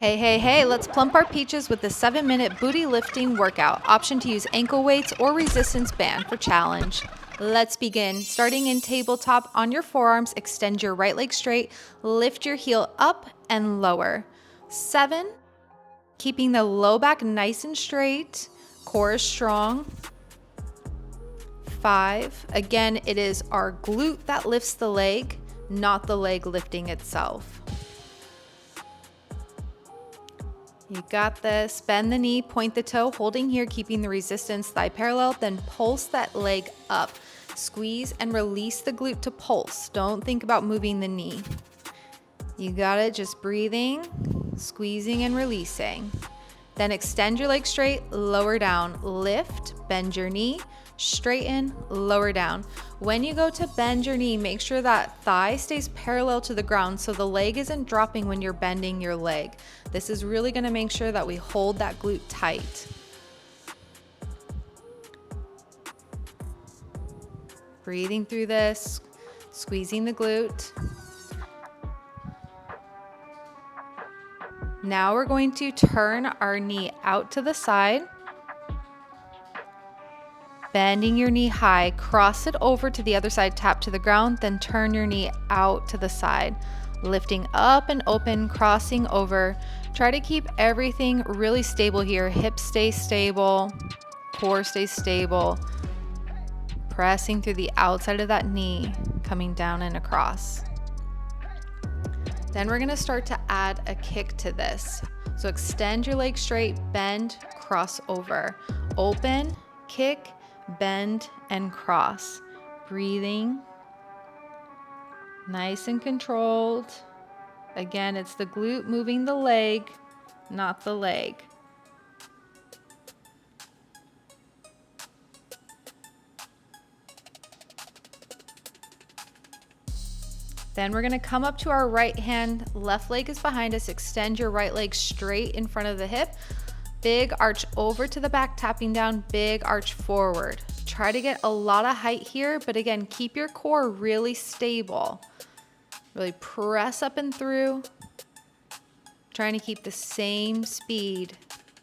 Hey, hey, hey, let's plump our peaches with the 7-minute booty lifting workout. Option to use ankle weights or resistance band for challenge. Let's begin. Starting in tabletop on your forearms, extend your right leg straight, lift your heel up and lower. 7, keeping the low back nice and straight, core is strong. 5, again, it is our glute that lifts the leg, not the leg lifting itself. You got this. Bend the knee, point the toe, holding here, keeping the resistance thigh parallel, then pulse that leg up. Squeeze and release the glute to pulse. Don't think about moving the knee. You got it, just breathing, squeezing and releasing. Then extend your leg straight, lower down, lift, bend your knee, straighten, lower down. When you go to bend your knee, make sure that thigh stays parallel to the ground so the leg isn't dropping when you're bending your leg. This is really going to make sure that we hold that glute tight. Breathing through this, squeezing the glute. Now we're going to turn our knee out to the side. Bending your knee high, cross it over to the other side, tap to the ground, then turn your knee out to the side. Lifting up and open, crossing over. Try to keep everything really stable here. Hips stay stable, core stays stable. Pressing through the outside of that knee, coming down and across. Then we're gonna start to add a kick to this. So extend your leg straight, bend, cross over. Open, kick, bend, and cross. Breathing. Nice and controlled. Again, it's the glute moving the leg, not the leg. Then we're gonna come up to our right hand, left leg is behind us, extend your right leg straight in front of the hip. Big arch over to the back, tapping down, big arch forward. Try to get a lot of height here, but again, keep your core really stable. Really press up and through. Trying to keep the same speed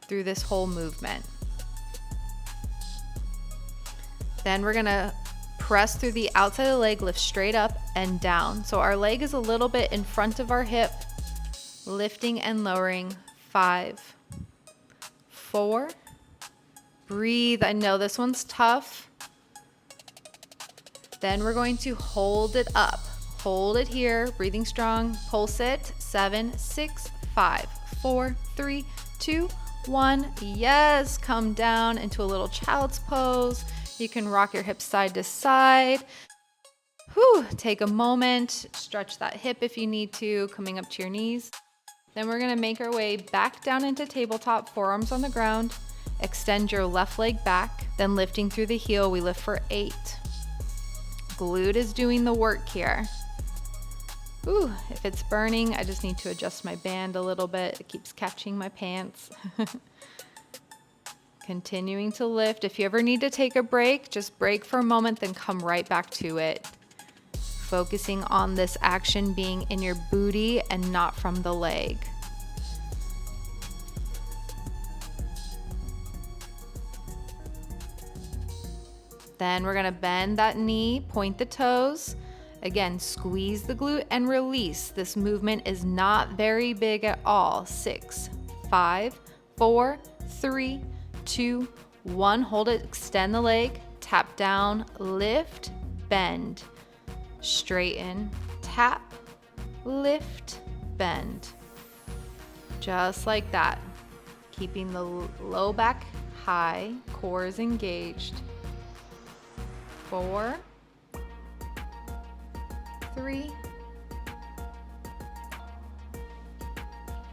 through this whole movement. Then we're gonna press through the outside of the leg, lift straight up and down. So our leg is a little bit in front of our hip, lifting and lowering. 5, 4, breathe. I know this one's tough. Then we're going to hold it up. Hold it here, breathing strong, pulse it. 7, 6, 5, 4, 3, 2, 1. Yes, come down into a little child's pose. You can rock your hips side to side. Whew, take a moment, stretch that hip if you need to, coming up to your knees. Then we're gonna make our way back down into tabletop, forearms on the ground. Extend your left leg back, then lifting through the heel, we lift for 8. Glute is doing the work here. Ooh, if it's burning, I just need to adjust my band a little bit. It keeps catching my pants. Continuing to lift. If you ever need to take a break, just break for a moment, then come right back to it. Focusing on this action being in your booty and not from the leg. Then we're gonna bend that knee, point the toes. Again, squeeze the glute and release. This movement is not very big at all. 6, 5, 4, 3, 2, 1. Hold it, extend the leg, tap down, lift, bend, straighten, tap, lift, bend. Just like that. Keeping the low back high, core is engaged. 4, 3,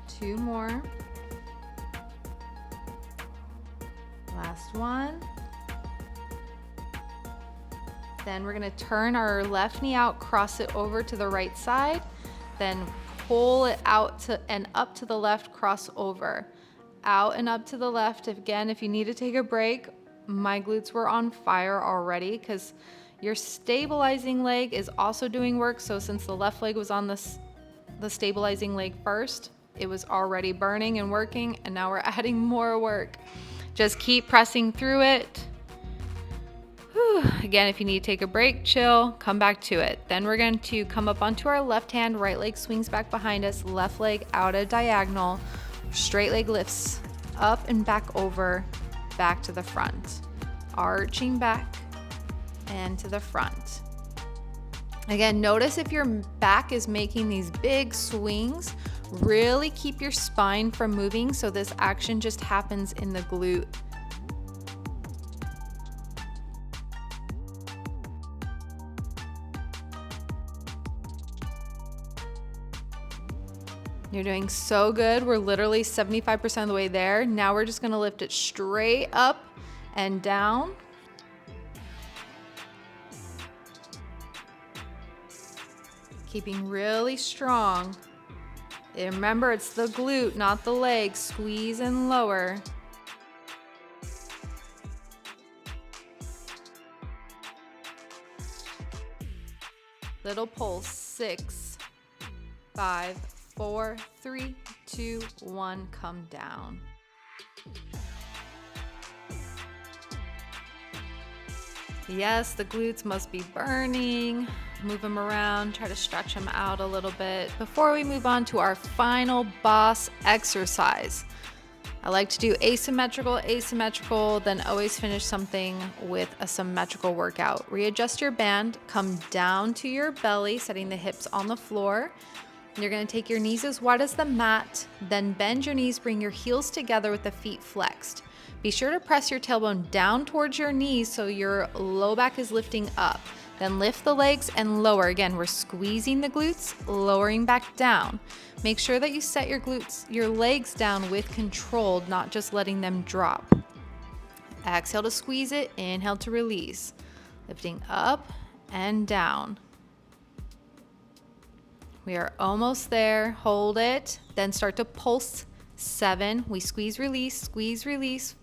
2 more. Last one. Then we're gonna turn our left knee out, cross it over to the right side, then pull it out to and up to the left, cross over. Out and up to the left. Again, if you need to take a break, my glutes were on fire already because your stabilizing leg is also doing work. So since the left leg was on the stabilizing leg first, It was already burning and working, and now we're adding more work. Just keep pressing through it. Whew. Again, if you need to take a break, chill, come back to it. Then we're going to come up onto our left hand, right leg swings back behind us, left leg out a diagonal, straight leg lifts up and back over, back to the front, arching back and to the front. Again, notice if your back is making these big swings, really keep your spine from moving so this action just happens in the glute. You're doing so good. We're literally 75% of the way there. Now we're just gonna lift it straight up and down. Keeping really strong. And remember, it's the glute, not the leg. Squeeze and lower. Little pulse, 6, 5, 4, 3, 2, 1, come down. Yes, the glutes must be burning. Move them around, try to stretch them out a little bit. Before we move on to our final boss exercise, I like to do asymmetrical, then always finish something with a symmetrical workout. Readjust your band, come down to your belly, setting the hips on the floor. You're gonna take your knees as wide as the mat, then bend your knees, bring your heels together with the feet flexed. Be sure to press your tailbone down towards your knees so your low back is lifting up. Then lift the legs and lower. Again, we're squeezing the glutes, lowering back down. Make sure that you set your legs down with control, not just letting them drop. Exhale to squeeze it, inhale to release. Lifting up and down. We are almost there. Hold it. Then start to pulse. 7. We squeeze, release,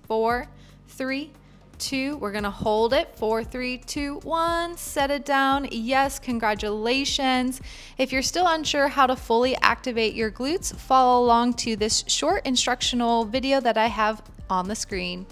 4, 3, 2. We're going to hold it. 4, 3, 2, 1. Set it down. Yes, congratulations. If you're still unsure how to fully activate your glutes, follow along to this short instructional video that I have on the screen.